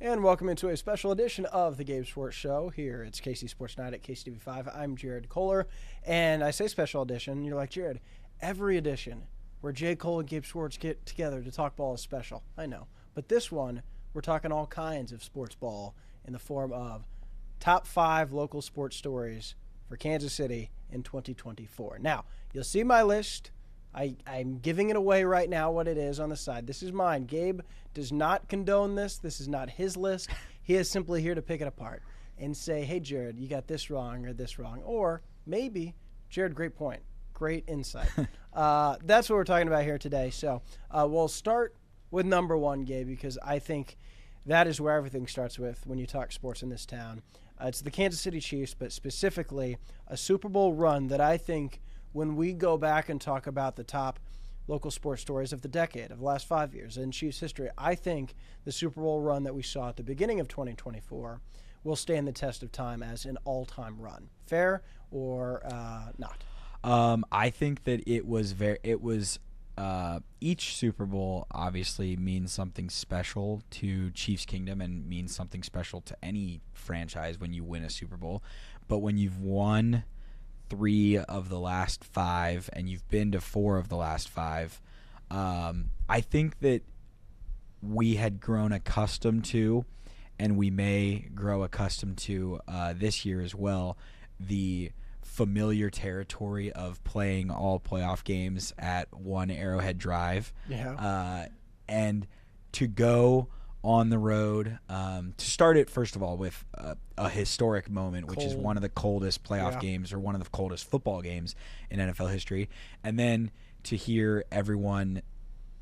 And welcome into a special edition of the Gabe Swartz Show. Here it's KC Sports Night at KCTV5. I'm Jared Koller, and I say special edition. You're like, Jared, every edition where J. Cole and Gabe Swartz get together to talk ball is special. I know. But this one, we're talking all kinds of sports ball in the form of top 5 local sports stories for Kansas City in 2024. Now, you'll see my list. I'm giving it away right now what it is on the side. This is mine. Gabe does not condone this. This is not his list. He is simply here to pick it apart and say, hey, Jared, you got this wrong or this wrong. Or maybe, Jared, great point. Great insight. That's what we're talking about here today. So we'll start with number 1, Gabe, because I think that is where everything starts with when you talk sports in this town. It's the Kansas City Chiefs, but specifically a Super Bowl run that I think when we go back and talk about the top local sports stories of the decade, of the last 5 years in Chiefs history, I think the Super Bowl run that we saw at the beginning of 2024 will stand the test of time as an all-time run. Fair or not? I think that each Super Bowl obviously means something special to Chiefs Kingdom and means something special to any franchise when you win a Super Bowl. But when you've won 3 of the last 5 and you've been to 4 of the last 5, I think that we had grown accustomed to, and we may grow accustomed to this year as well, the familiar territory of playing all playoff games at one Arrowhead Drive. Yeah. And to go on the road, to start it, first of all, with a historic moment, which is one of the coldest playoff games or one of the coldest football games in NFL history. And then to hear everyone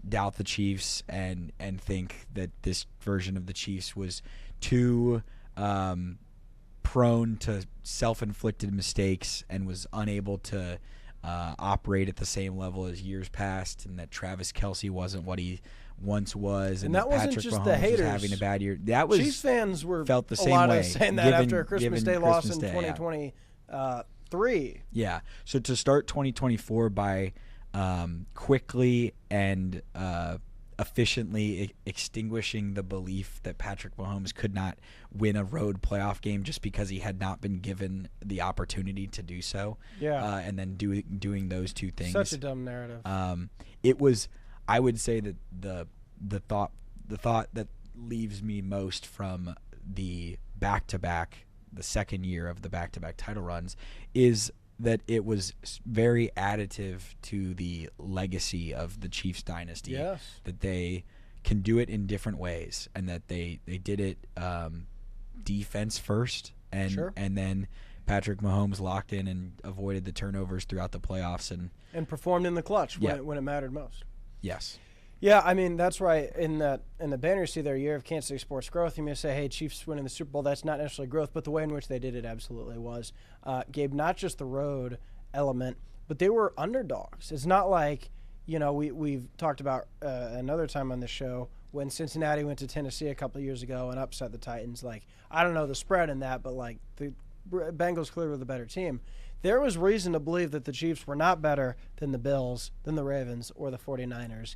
doubt the Chiefs and think that this version of the Chiefs was too prone to self-inflicted mistakes and was unable to operate at the same level as years past, and that Travis Kelce wasn't what he once was, and that wasn't Patrick just Mahomes the haters. was having a bad year. That was Chiefs fans were felt the a same lot way of saying that after a Christmas Day loss in Day, 2023. Yeah. So to start 2024 by quickly and efficiently extinguishing the belief that Patrick Mahomes could not win a road playoff game just because he had not been given the opportunity to do so. Yeah. And then doing those two things. Such a dumb narrative. It was, I would say that the thought that leaves me most from the back-to-back, the second year of the back-to-back title runs, is that it was very additive to the legacy of the Chiefs dynasty. Yes. That they can do it in different ways, and that they did it defense first, and then Patrick Mahomes locked in and avoided the turnovers throughout the playoffs and performed in the clutch when it mattered most. Yes. Yeah, I mean, that's right. In the banner you see there, year of Kansas City sports growth, you may say, hey, Chiefs winning the Super Bowl, that's not necessarily growth, but the way in which they did it absolutely was. Gabe, not just the road element, but they were underdogs. It's not like, we've talked about another time on the show when Cincinnati went to Tennessee a couple of years ago and upset the Titans. Like, I don't know the spread in that, but, like, the Bengals clearly were the better team. There was reason to believe that the Chiefs were not better than the Bills, than the Ravens, or the 49ers.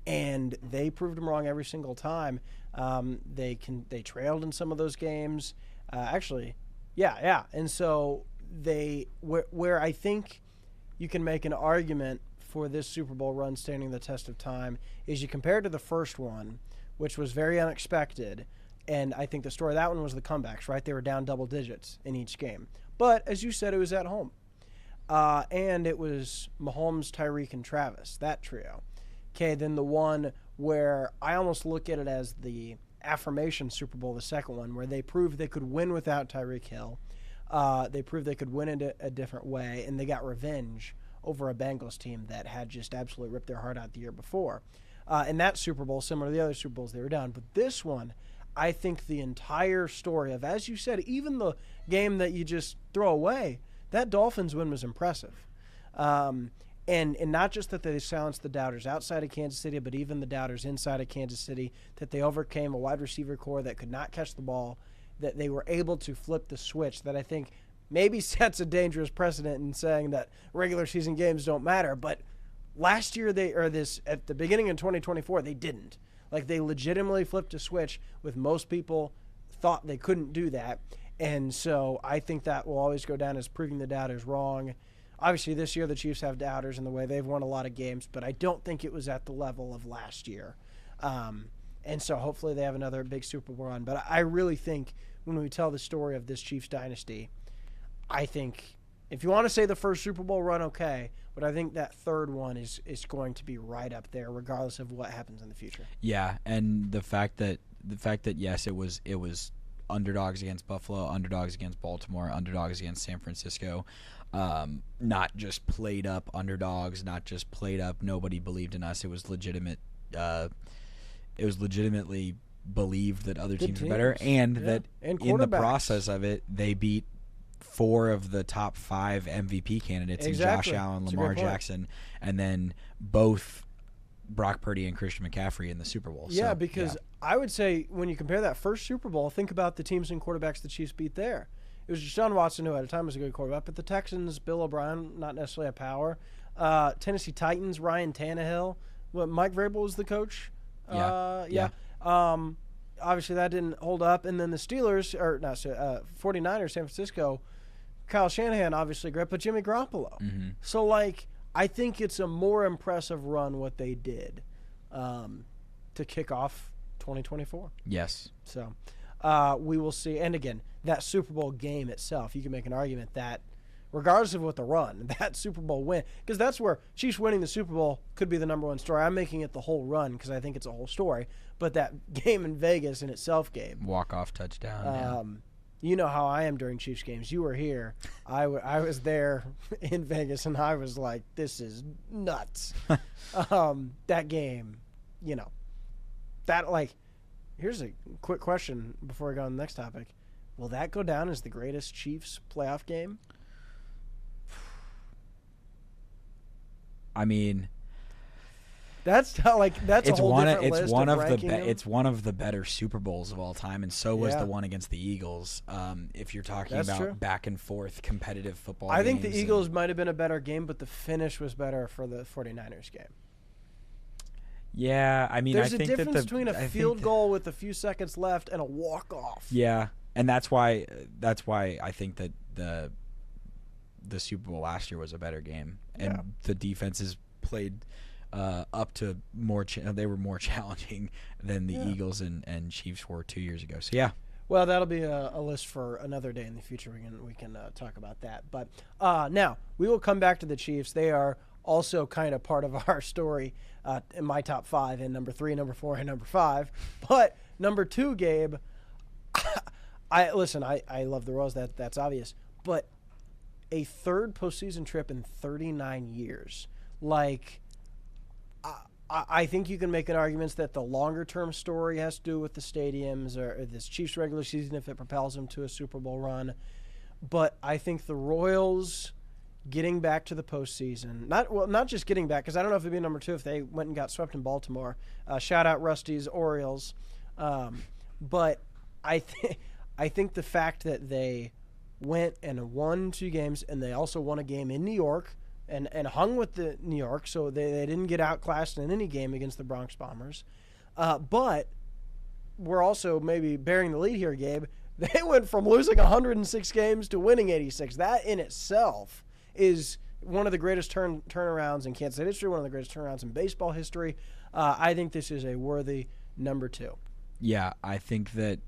And they proved them wrong every single time. They trailed in some of those games. And so where I think you can make an argument for this Super Bowl run standing the test of time is you compare it to the first one, which was very unexpected. And I think the story of that one was the comebacks, right? They were down double digits in each game. But as you said, it was at home. And it was Mahomes, Tyreek, and Travis, that trio. Okay, then the one where I almost look at it as the affirmation Super Bowl, the second one, where they proved they could win without Tyreek Hill. They proved they could win in a different way, and they got revenge over a Bengals team that had just absolutely ripped their heart out the year before. And that Super Bowl, similar to the other Super Bowls they were down. But this one, I think the entire story of, as you said, even the game that you just throw away, that Dolphins win was impressive. And not just that they silenced the doubters outside of Kansas City, but even the doubters inside of Kansas City, that they overcame a wide receiver core that could not catch the ball, that they were able to flip the switch, that I think maybe sets a dangerous precedent in saying that regular season games don't matter. But last year at the beginning of 2024, they didn't. Like, they legitimately flipped a switch with most people thought they couldn't do that. And so I think that will always go down as proving the doubters wrong. Obviously, this year the Chiefs have doubters in the way they've won a lot of games, but I don't think it was at the level of last year. And so hopefully they have another big Super Bowl run. But I really think when we tell the story of this Chiefs dynasty, I think if you want to say the first Super Bowl run, okay, but I think that third one is going to be right up there regardless of what happens in the future. Yeah, and the fact that yes, it was underdogs against Buffalo, underdogs against Baltimore, underdogs against San Francisco. Not just played up underdogs, not just played up nobody believed in us. It was legitimate. It was legitimately believed that other teams were better, and that in the process of it, they beat 4 of the top 5 MVP candidates in Josh Allen, Lamar Jackson, and then both Brock Purdy and Christian McCaffrey in the Super Bowl. Yeah, because I would say when you compare that first Super Bowl, think about the teams and quarterbacks the Chiefs beat there. It was Deshaun Watson, who at the time was a good quarterback, but the Texans, Bill O'Brien, not necessarily a power. Tennessee Titans, Ryan Tannehill. Mike Vrabel was the coach. Obviously, that didn't hold up. And then the Steelers, 49ers, San Francisco, Kyle Shanahan, obviously great, but Jimmy Garoppolo. Mm-hmm. So, like, I think it's a more impressive run what they did to kick off 2024. Yes. So we will see. And, again, that Super Bowl game itself, you can make an argument that regardless of what the run, that Super Bowl win, because that's where Chiefs winning the Super Bowl could be the number one story. I'm making it the whole run because I think it's a whole story. But that game in Vegas in itself, Gabe. Walk-off touchdown. You know how I am during Chiefs games. You were here. I was there in Vegas, and I was like, this is nuts. That game, here's a quick question before we go on the next topic. Will that go down as the greatest Chiefs playoff game? I mean, that's a whole different list. It's one of the better Super Bowls of all time, and so was the one against the Eagles. If you're talking about back and forth competitive football, I think the Eagles might have been a better game, but the finish was better for the 49ers game. Yeah, I mean, there's a difference between a field goal with a few seconds left and a walk-off. Yeah, and that's why I think that the Super Bowl last year was a better game, and the defenses played up to more. They were more challenging than the Eagles and Chiefs were 2 years ago. So yeah. Well, that'll be a list for another day in the future. We can talk about that. But now we will come back to the Chiefs. They are also kind of part of our story in my top 5, and number 3, number 4, and number 5. But number 2, Gabe. I love the Royals. That's obvious. But a third postseason trip in 39 years. Like, I think you can make an argument that the longer-term story has to do with the stadiums or this Chiefs regular season if it propels them to a Super Bowl run. But I think the Royals getting back to the postseason, not just getting back, because I don't know if it'd be number 2 if they went and got swept in Baltimore. Shout out Rusty's Orioles. But I think the fact that they went and won 2 games, and they also won a game in New York and hung with the New York, so they didn't get outclassed in any game against the Bronx Bombers. But we're also maybe bearing the lead here, Gabe. They went from losing 106 games to winning 86. That in itself is one of the greatest turnarounds in Kansas City history, one of the greatest turnarounds in baseball history. I think this is a worthy number 2. Yeah, I think that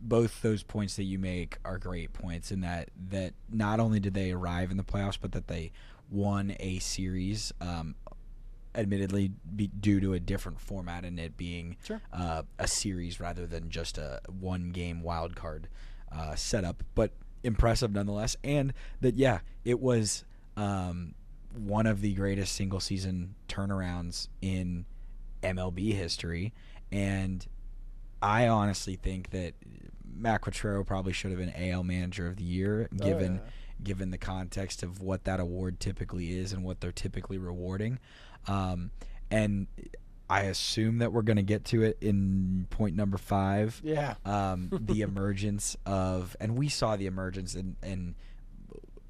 both those points that you make are great points in that not only did they arrive in the playoffs, but that they won a series, admittedly due to a different format and it being a series rather than just a one-game wild card setup, but impressive nonetheless. And that, it was one of the greatest single-season turnarounds in MLB history, and I honestly think that Matt Quatrero probably should have been AL Manager of the Year, given the context of what that award typically is and what they're typically rewarding. And I assume that we're going to get to it in point number 5. Yeah. The emergence of, and we saw the emergence in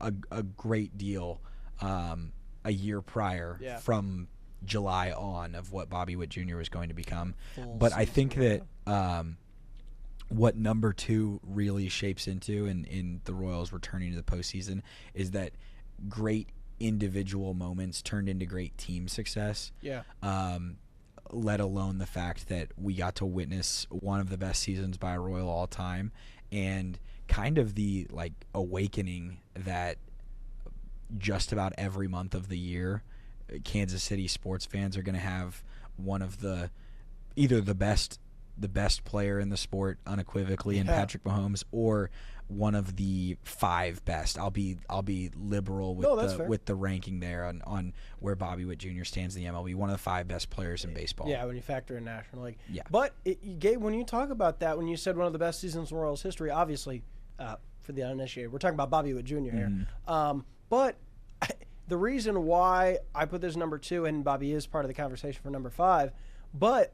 a great deal a year prior from July on of what Bobby Witt Jr. was going to become. But I think that what number 2 really shapes into in the Royals returning to the postseason is that great individual moments turned into great team success. Yeah. Let alone the fact that we got to witness one of the best seasons by a Royal all time, and kind of the like awakening that just about every month of the year Kansas City sports fans are going to have one of either the best player in the sport unequivocally in Patrick Mahomes, or one of the 5 best. I'll be liberal with the ranking there on where Bobby Witt Jr. stands in the MLB. One of the 5 best players in baseball. Yeah, when you factor in National League. Yeah. But Gabe, when you talk about that, when you said one of the best seasons in Royals history, obviously, for the uninitiated, we're talking about Bobby Witt Jr. here. But the reason why I put this number 2, and Bobby is part of the conversation for number 5, but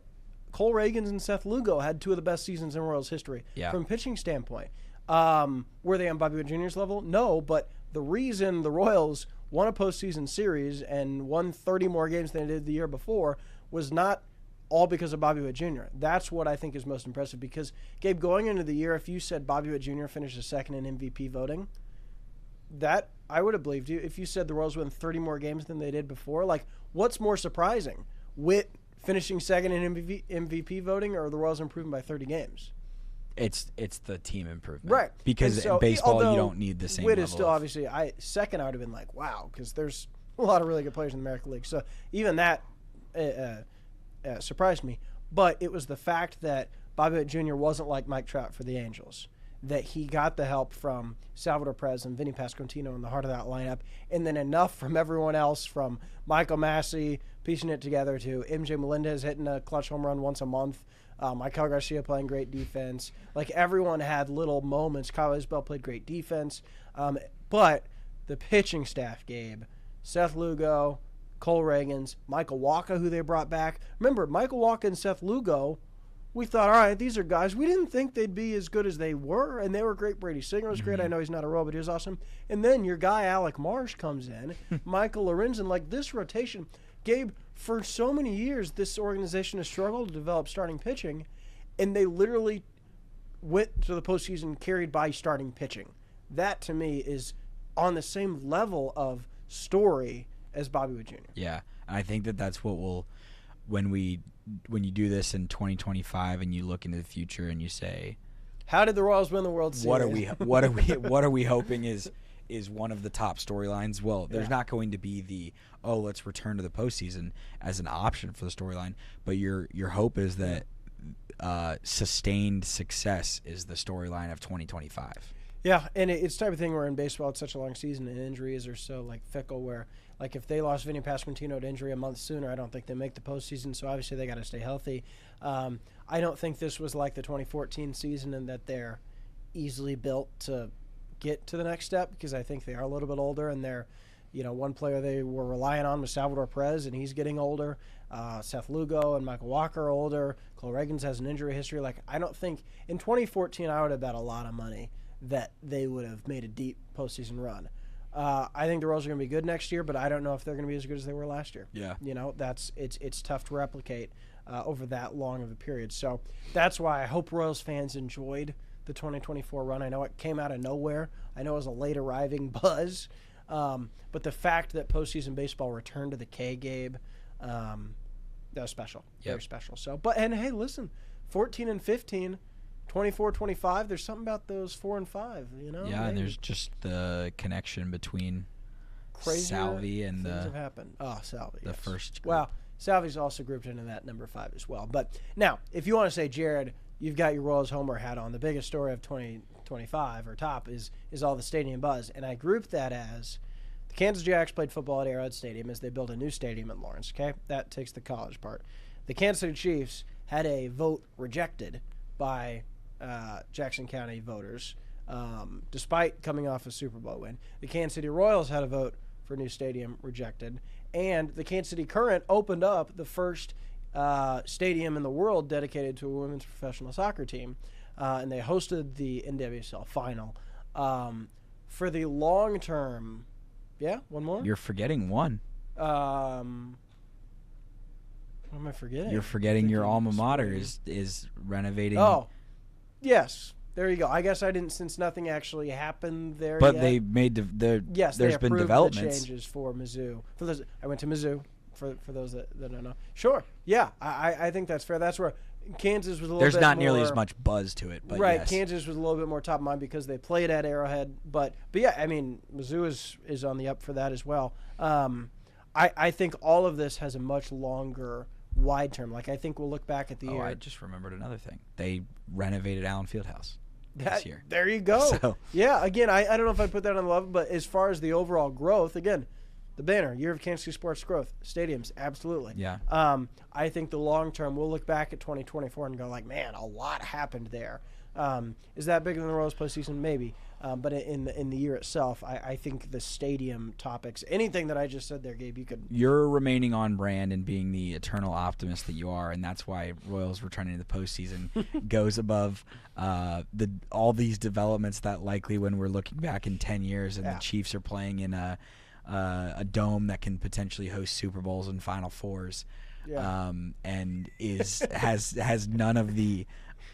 Cole Reagans and Seth Lugo had 2 of the best seasons in Royals history from a pitching standpoint. Were they on Bobby Witt Jr.'s level? No, but the reason the Royals won a postseason series and won 30 more games than they did the year before was not all because of Bobby Witt Jr. That's what I think is most impressive, because, Gabe, going into the year, if you said Bobby Witt Jr. finishes second in MVP voting, that I would have believed you. If you said the Royals win 30 more games than they did before, like, what's more surprising? Witt finishing second in MVP voting, or the Royals improving by 30 games? It's the team improvement, right? Because in baseball you don't need the same. Witt level is still of, obviously second. I would have been like, wow, because there's a lot of really good players in the American League. So even that surprised me. But it was the fact that Bobby Witt Jr. wasn't like Mike Trout for the Angels, that he got the help from Salvador Perez and Vinny Pasquantino in the heart of that lineup, and then enough from everyone else, from Michael Massey piecing it together to MJ Melendez hitting a clutch home run once a month, Maikel Garcia playing great defense. Like, everyone had little moments. Kyle Isbell played great defense. But the pitching staff, Gabe, Seth Lugo, Cole Reagans, Michael Wacha, who they brought back. Remember, Michael Wacha and Seth Lugo, we thought, all right, these are guys. We didn't think they'd be as good as they were, and they were great. Brady Singer was great. I know he's not a Royal, but he was awesome. And then your guy, Alec Marsh, comes in, Michael Lorenzen. Like, this rotation, Gabe, for so many years, this organization has struggled to develop starting pitching, and they literally went to the postseason carried by starting pitching. That, to me, is on the same level of story as Bobby Witt Jr. Yeah, and I think that's what will, when you do this in 2025 and you look into the future and you say, how did the Royals win the World Series? What are we hoping is one of the top storylines? Well, there's not going to be let's return to the postseason as an option for the storyline, but your hope is that sustained success is the storyline of 2025. Yeah, and it's the type of thing where in baseball it's such a long season and injuries are so like fickle, where like if they lost Vinny Pasquantino to injury a month sooner, I don't think they make the postseason, so obviously they got to stay healthy. I don't think this was like the 2014 season and that they're easily built to get to the next step, because I think they are a little bit older, and they're, one player they were relying on was Salvador Perez, and he's getting older. Seth Lugo and Michael Wacha are older. Cole Reagans has an injury history. Like, I don't think in 2014 I would have bet a lot of money that they would have made a deep postseason run. I think the Royals are going to be good next year, but I don't know if they're going to be as good as they were last year. Yeah, it's tough to replicate over that long of a period. So that's why I hope Royals fans enjoyed the 2024 run. I know it came out of nowhere. I know it was a late arriving buzz, but the fact that postseason baseball returned to the K, Gabe, that was special, very special. So, and hey, listen, 14 and 15. 24, 25, there's something about those 4 and 5, Yeah, maybe. and there's just the connection between Salvi and things have happened. Oh, Salvi. The first group. Well, Salvi's also grouped into that number 5 as well. But now, if you want to say, Jared, you've got your Royals homer hat on, the biggest story of 2025 or top is all the stadium buzz. And I grouped that as the Kansas Jacks played football at Arrowhead Stadium as they built a new stadium at Lawrence, okay? That takes the college part. The Kansas City Chiefs had a vote rejected by Jackson County voters, despite coming off a Super Bowl win. The Kansas City Royals had a vote for a new stadium rejected, and the Kansas City Current opened up the first stadium in the world dedicated to a women's professional soccer team, and they hosted the NWSL final. For the long term, one more? You're forgetting one. What am I forgetting? You're forgetting your alma mater is renovating. Oh, yes. There you go. I guess I didn't, since nothing actually happened there but yet. they made yes, there's they been approved developments. the changes for Mizzou. For those, I went to Mizzou. For those that don't know, sure, yeah, I think that's fair. That's where Kansas was a little. There's bit not more, nearly as much buzz to it, but right. yes. Kansas was a little bit more top of mind because they played at Arrowhead, but yeah, I mean Mizzou is on the up for that as well. I think all of this has a much longer, wide term. Like I think we'll look back at the year. I just remembered another thing. They renovated Allen Fieldhouse this year. There you go. So. Yeah, again, I don't know if I put that on the level, but as far as the overall growth, again. The banner, year of Kansas City sports growth, stadiums, absolutely. Yeah. I think the long term, we'll look back at 2024 and go like, man, a lot happened there. Is that bigger than the Royals postseason? Maybe. But in the year itself, I think the stadium topics, anything that I just said there, Gabe, you could. You're remaining on brand and being the eternal optimist that you are, and that's why Royals returning to the postseason goes above all these developments that likely when we're looking back in 10 years and the Chiefs are playing in a dome that can potentially host Super Bowls and Final Fours, and has none of the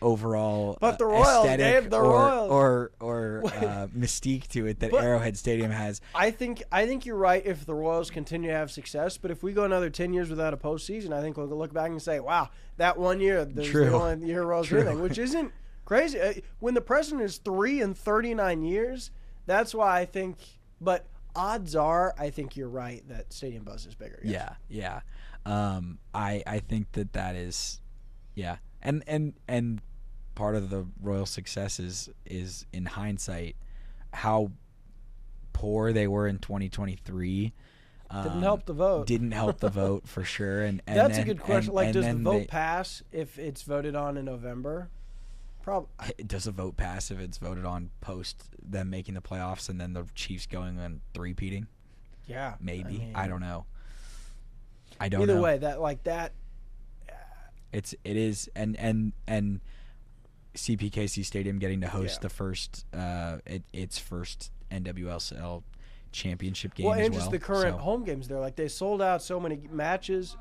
overall but the Royals, aesthetic Gabe, the Royals. or mystique to it that Arrowhead Stadium has. I think you're right if the Royals continue to have success, but if we go another 10 years without a postseason, I think we'll look back and say, wow, that 1 year, there's the only year Royals did anything, which isn't crazy. When the precedent is 3 in 39 years, that's why I think, but odds are, I think you're right that stadium buzz is bigger. Yes. Yeah. I think that is, and part of the Royal success is in hindsight how poor they were in 2023. Didn't help the vote. Didn't help the vote for sure. And that's then, a good question. Does the vote pass if it's voted on in November? Does a vote pass if it's voted on post them making the playoffs and then the Chiefs going and three-peating? Yeah, maybe. I don't know. I don't know. Either way, that. It is and CPKC Stadium getting to host the first its first NWSL championship game. Well, and just the current home games there, like they sold out so many matches.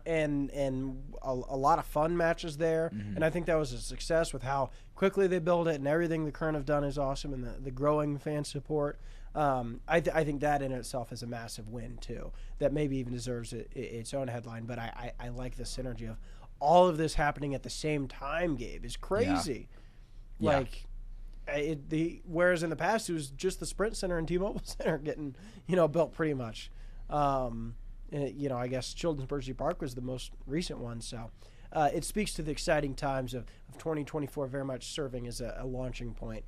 And a lot of fun matches there. And I think that was a success with how quickly they built it, and everything the Current have done is awesome, and the growing fan support. I think that in itself is a massive win, too, that maybe even deserves its own headline. But I like the synergy of all of this happening at the same time, Gabe, is crazy. Yeah. Whereas in the past, it was just the Sprint Center and T-Mobile Center getting, built pretty much. I guess Children's Birchie Park was the most recent one. So it speaks to the exciting times of 2024 very much serving as a launching point,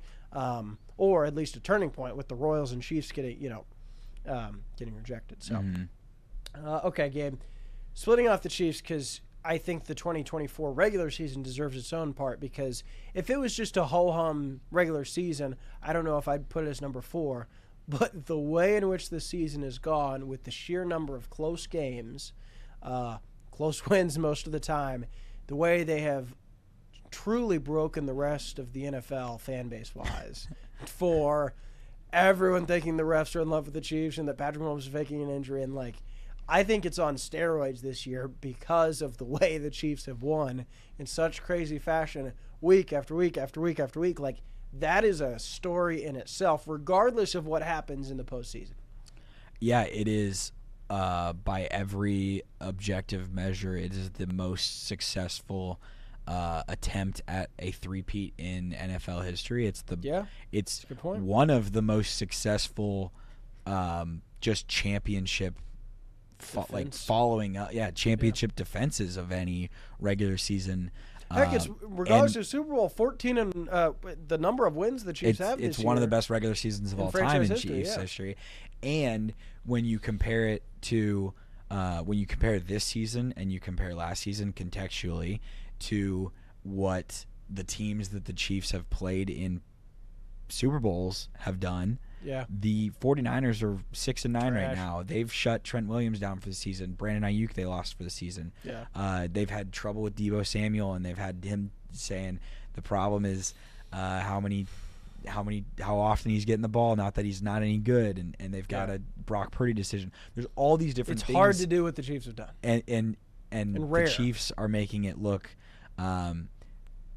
or at least a turning point with the Royals and Chiefs getting rejected. So, okay, Gabe, splitting off the Chiefs because I think the 2024 regular season deserves its own part, because if it was just a ho-hum regular season, I don't know if I'd put it as number 4. But the way in which the season has gone, with the sheer number of close games, close wins most of the time, the way they have truly broken the rest of the NFL fan base-wise, for everyone thinking the refs are in love with the Chiefs and that Patrick Mahomes is faking an injury, and I think it's on steroids this year because of the way the Chiefs have won in such crazy fashion, week after week after week after week. That is a story in itself, regardless of what happens in the postseason. Yeah, it is. By every objective measure, it is the most successful attempt at a three-peat in NFL history. It's one of the most successful just championship following up. Yeah, championship defenses of any regular season. Heck, it's regardless of Super Bowl 14 and the number of wins the Chiefs have this year. It's one of the best regular seasons of all time in Chiefs history. And when you compare it to this season and you compare last season contextually to what the teams that the Chiefs have played in Super Bowls have done, the 49ers are 6-9 right now. They've shut Trent Williams down for the season. Brandon Ayuk they lost for the season. They've had trouble with Deebo Samuel, and they've had him saying the problem is how many how often he's getting the ball. Not that he's not any good, and they've got a Brock Purdy decision. There's all these different things. It's hard to do what the Chiefs have done. And the Chiefs are making it look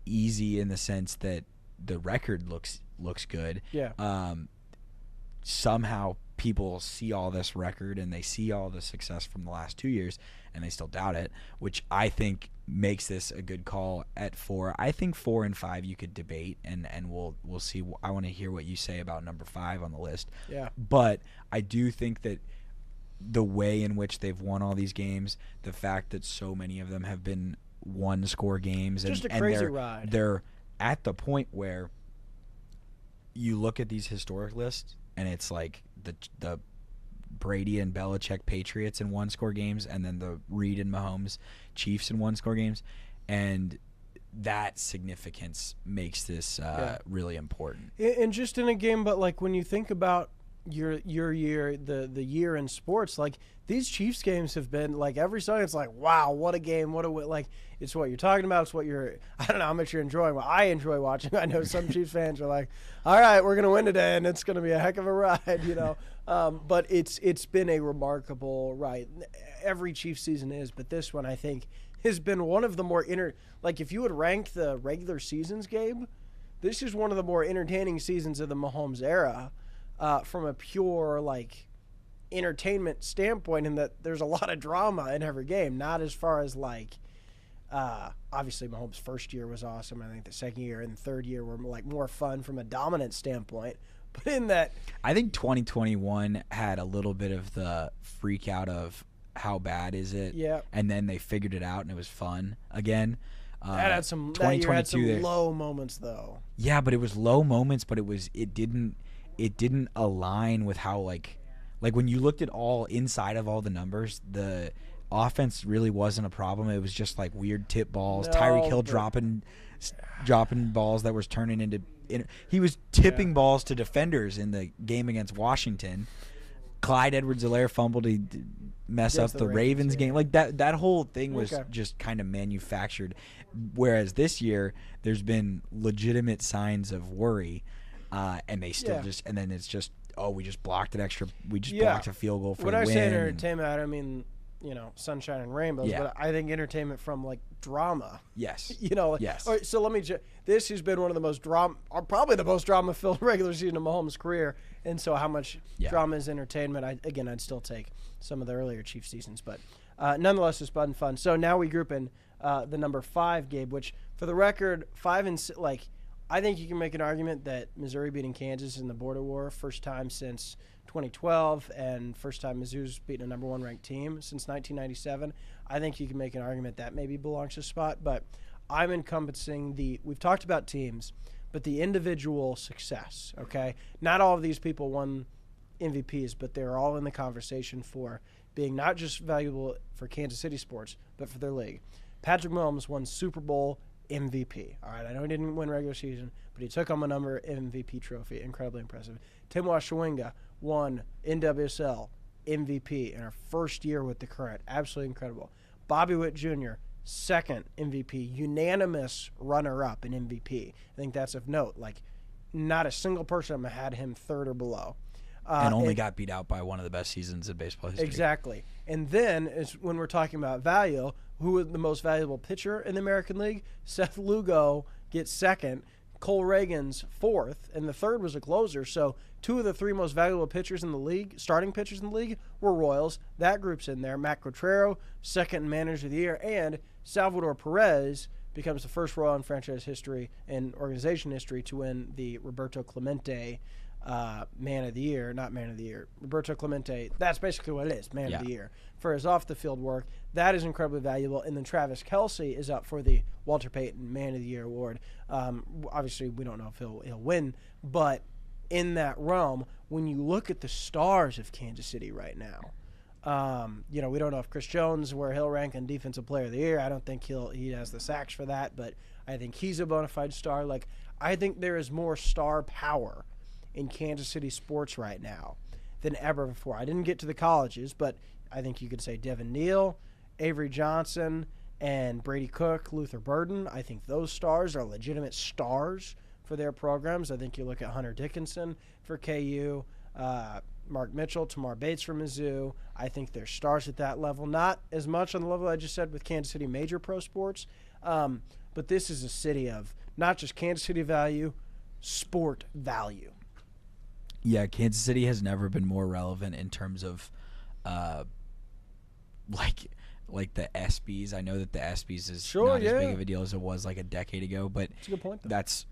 easy in the sense that the record looks good. Yeah. Somehow people see all this record and they see all the success from the last 2 years and they still doubt it, which I think makes this a good call at 4. I think 4 and 5 you could debate, and we'll see. I want to hear what you say about number 5 on the list. Yeah. But I do think that the way in which they've won all these games, the fact that so many of them have been one-score games, just a crazy ride. They're at the point where you look at these historic lists and it's like the Brady and Belichick Patriots in one-score games, and then the Reed and Mahomes Chiefs in one-score games, and that significance makes this really important. And just in a game, but like when you think about your year, the year in sports, like these Chiefs games have been like every Sunday. It's like, wow, what a game! Like it's what you're talking about. It's what I don't know how much you're enjoying. Well, I enjoy watching. I know some Chiefs fans are like, all right, we're gonna win today, and it's gonna be a heck of a ride, you know. But it's been a remarkable ride. Every Chiefs season is, but this one I think has been one of the more like if you would rank the regular seasons, Gabe, this is one of the more entertaining seasons of the Mahomes era. From a pure like entertainment standpoint, in that there's a lot of drama in every game. Not as far as like obviously Mahomes' first year was awesome. I think the second year and third year were like more fun from a dominant standpoint. But in that, I think 2021 had a little bit of the freak out of how bad is it, and then they figured it out and it was fun again. That year had some low moments though. Yeah, but it was low moments, but it didn't align with how like when you looked at all inside of all the numbers, the offense really wasn't a problem. It was just like weird tip balls, Tyreek Hill dropping balls that was turning into he was tipping balls to defenders in the game against Washington. Clyde Edwards-Helaire fumbled to mess up the Ravens game. Like that whole thing was just kind of manufactured. Whereas this year there's been legitimate signs of worry. And they still and then it's just, we just blocked blocked a field goal for the win. When I say entertainment, I don't mean, sunshine and rainbows, but I think entertainment from like drama. Yes. Yes. All right, so this has been one of the most probably the most drama-filled regular season of Mahomes' career. And so how much drama is entertainment? I'd still take some of the earlier Chiefs seasons, but nonetheless, it's been fun. So now we group in the number 5, Gabe, which for the record, 5 and 6, like, I think you can make an argument that Missouri beating Kansas in the border war, first time since 2012, and first time Mizzou's beaten a number 1 ranked team since 1997. I think you can make an argument that maybe belongs to a spot, but I'm encompassing we've talked about teams, but the individual success, okay? Not all of these people won MVPs, but they're all in the conversation for being not just valuable for Kansas City sports, but for their league. Patrick Mahomes won Super Bowl MVP. All right, I know he didn't win regular season, but he took home a number MVP trophy. Incredibly impressive. Tim Washawinga won NWSL MVP in her first year with the Current. Absolutely incredible. Bobby Witt Jr., second MVP, unanimous runner-up in MVP. I think that's of note. Like, not a single person had him third or below. And only got beat out by one of the best seasons in baseball history. Exactly. And then is when we're talking about value, who was the most valuable pitcher in the American League? Seth Lugo gets second. Cole Reagan's fourth, and the third was a closer. So 2 of the 3 most valuable pitchers in the league, starting pitchers in the league, were Royals. That group's in there. Matt Quatrero, second manager of the year, and Salvador Perez becomes the first Royal in franchise history and organization history to win the Roberto Clemente Man of the Year, not Man of the Year. Roberto Clemente, that's basically what it is, Man of the Year. For his off-the-field work, that is incredibly valuable. And then Travis Kelce is up for the Walter Payton Man of the Year award. Obviously, we don't know if he'll win, but in that realm, when you look at the stars of Kansas City right now, we don't know if Chris Jones, where he'll rank in Defensive Player of the Year. I don't think he has the sacks for that, but I think he's a bona fide star. Like, I think there is more star power in Kansas City sports right now than ever before. I didn't get to the colleges, but I think you could say Devin Neal, Avery Johnson, and Brady Cook, Luther Burden. I think those stars are legitimate stars for their programs. I think you look at Hunter Dickinson for KU, Mark Mitchell, Tamar Bates from Mizzou. I think they're stars at that level. Not as much on the level I just said with Kansas City major pro sports, but this is a city of not just Kansas City value, sport value. Yeah, Kansas City has never been more relevant in terms of like the ESPYs. I know that the ESPYs is not as big of a deal as it was like a decade ago, but that's a good point, though. That's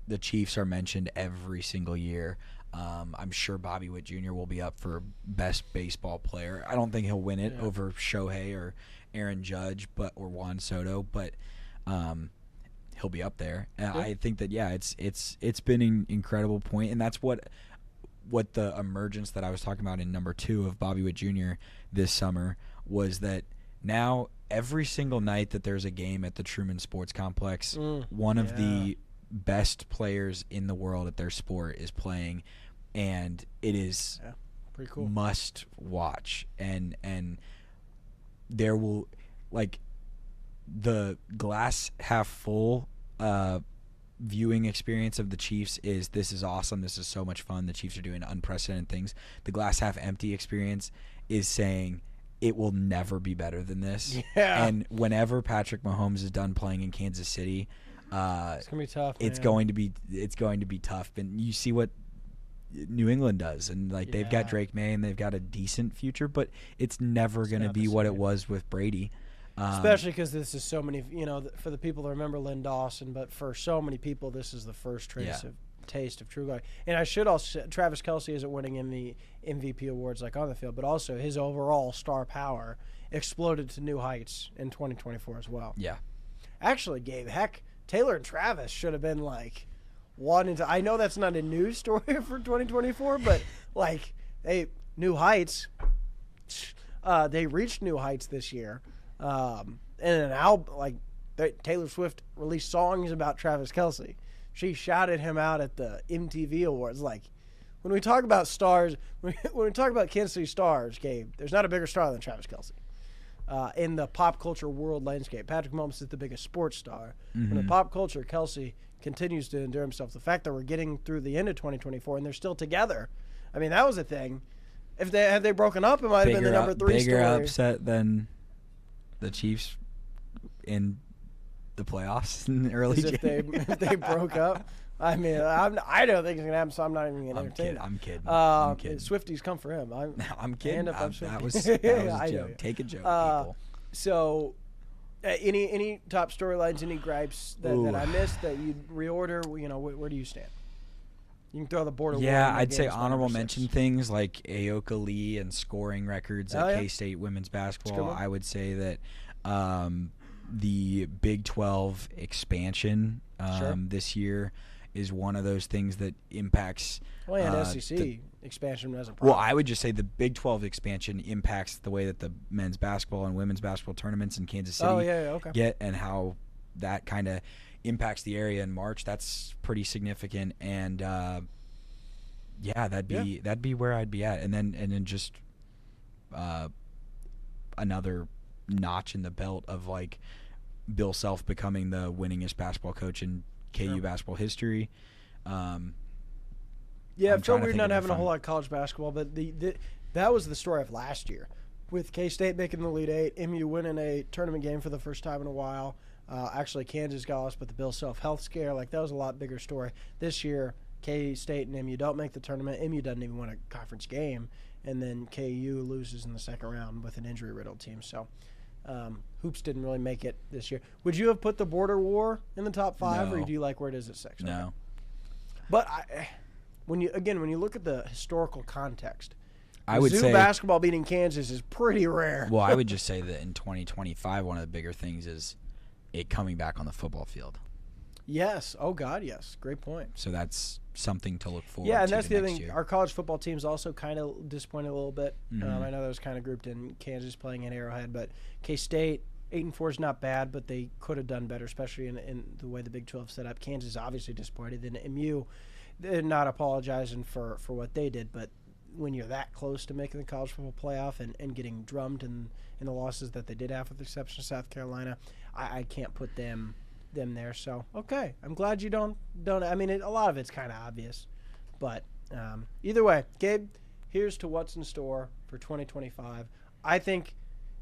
the Chiefs are mentioned every single year. I'm sure Bobby Witt Jr. will be up for best baseball player. I don't think he'll win it over Shohei or Aaron Judge, or Juan Soto, but he'll be up there. And I think that it's been an incredible point, and that's what the emergence that I was talking about in number 2 of Bobby Witt Jr. this summer was that now every single night that there's a game at the Truman Sports Complex, one of the best players in the world at their sport is playing, and it is pretty cool. Must watch. And there will, like, the glass half full viewing experience of the Chiefs is, this is awesome, this is so much fun, the Chiefs are doing unprecedented things. The glass half empty experience is saying it will never be better than this. And whenever Patrick Mahomes is done playing in Kansas City, it's gonna be tough. It's going to be tough. And you see what New England does, and like they've got Drake May and they've got a decent future, but it's never going to be what it was with Brady. Especially because this is so many, for the people that remember Lynn Dawson, but for so many people, this is the first taste of true glory. And I should also, Travis Kelce isn't winning in the MVP awards like on the field, but also his overall star power exploded to new heights in 2024 as well. Yeah. Actually, Gabe, Taylor and Travis should have been like wanting to. I know that's not a news story for 2024, but like, new heights. They reached new heights this year. And an album, like Taylor Swift released songs about Travis Kelce. She shouted him out at the MTV Awards. Like, when we talk about stars, when we talk about Kansas City stars, Gabe, there's not a bigger star than Travis Kelce. In the pop culture world landscape, Patrick Mahomes is the biggest sports star. In the pop culture, Kelce continues to endure himself. The fact that we're getting through the end of 2024 and they're still together, I mean, that was a thing. If they had broken up, it might have been the number 3 bigger story. Upset than the Chiefs in the playoffs in the early January. If they broke up. I mean, I don't think it's going to happen, so I'm not even going to entertain it. I'm kidding. Swifties come for him. I'm kidding. That was a joke. Take a joke, people. So, any top storylines, any gripes that I missed that you'd reorder? Where do you stand? You can throw the border. Yeah, I'd say honorable mention things like Aoka Lee and scoring records at K-State women's basketball. I would say that the Big 12 expansion this year is one of those things that impacts. Well, and SEC expansion as a problem. Well, I would just say the Big 12 expansion impacts the way that the men's basketball and women's basketball tournaments in Kansas City get, and how that kind of impacts the area in March. That's pretty significant, and that'd be where I'd be at, and then just another notch in the belt of like Bill Self becoming the winningest basketball coach in KU basketball history. It felt weird not having a whole lot of college basketball, but that was the story of last year, with K-State making the Elite Eight, MU winning a tournament game for the first time in a while. Actually, Kansas got lost, but the Bill Self health scare, like that was a lot bigger story. This year, K-State and MU don't make the tournament. MU doesn't even win a conference game, and then KU loses in the second round with an injury-riddled team. So, hoops didn't really make it this year. Would you have put the border war in the top 5, or do you like where it is at 6? No. Okay. But when you look at the historical context, I would say basketball beating Kansas is pretty rare. Well, I would just say that in 2025, one of the bigger things is it coming back on the football field. Yes. Oh, God, yes. Great point. So that's something to look forward to. Yeah, and that's the other thing. Year. Our college football team's also kind of disappointed a little bit. I know that was kind of grouped in Kansas playing at Arrowhead, but K-State, 8-4 is not bad, but they could have done better, especially in the way the Big 12 set up. Kansas obviously disappointed. Then MU, they're not apologizing for what they did, but when you're that close to making the college football playoff and getting drummed in the losses that they did have, with the exception of South Carolina, I can't put them them there. So, okay. I'm glad you don't I mean, a lot of it's kind of obvious. But either way, Gabe, here's to what's in store for 2025. I think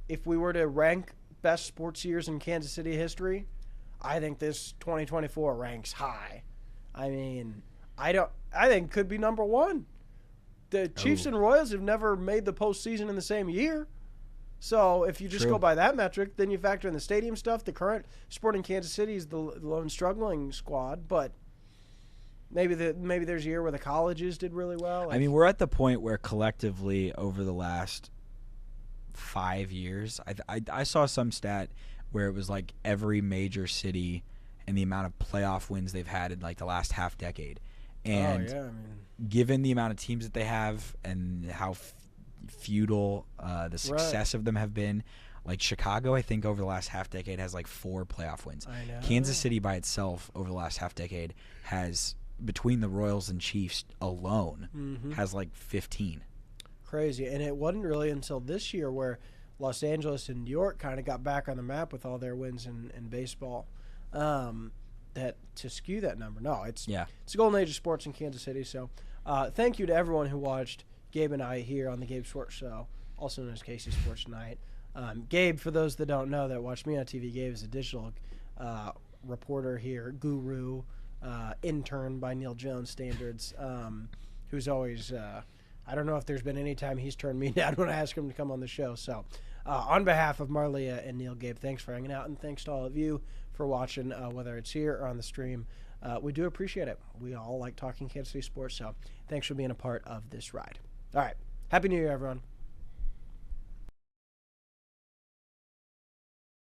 if we were to rank best sports years in Kansas City history, I think this 2024 ranks high. I mean, I think it could be number one. The Chiefs and Royals have never made the postseason in the same year. So if you just go by that metric, then you factor in the stadium stuff. The current Sporting Kansas City is the lone struggling squad, but maybe there's a year where the colleges did really well. I mean, we're at the point where collectively over the last 5 years, I saw some stat where it was like every major city and the amount of playoff wins they've had in like the last half decade. And given the amount of teams that they have and how feudal the success of them have been, like Chicago, I think over the last half decade has like 4 playoff wins. I know. Kansas City by itself over the last half decade has, between the Royals and Chiefs alone, has like 15. Crazy. And it wasn't really until this year where Los Angeles and New York kind of got back on the map with all their wins in baseball that to skew that number. No, it's the golden age of sports in Kansas City. So thank you to everyone who watched Gabe and I here on the Gabe Swartz Show, also known as Casey Sports Tonight. Gabe, for those that don't know that watch me on TV, Gabe is a digital reporter here, guru, intern by Neil Jones standards, who's always I don't know if there's been any time he's turned me down when I ask him to come on the show. So on behalf of Marlia and Neil, Gabe, thanks for hanging out, and thanks to all of you for watching, whether it's here or on the stream. We do appreciate it. We all like talking Kansas City sports, so thanks for being a part of this ride. All right. Happy New Year, everyone.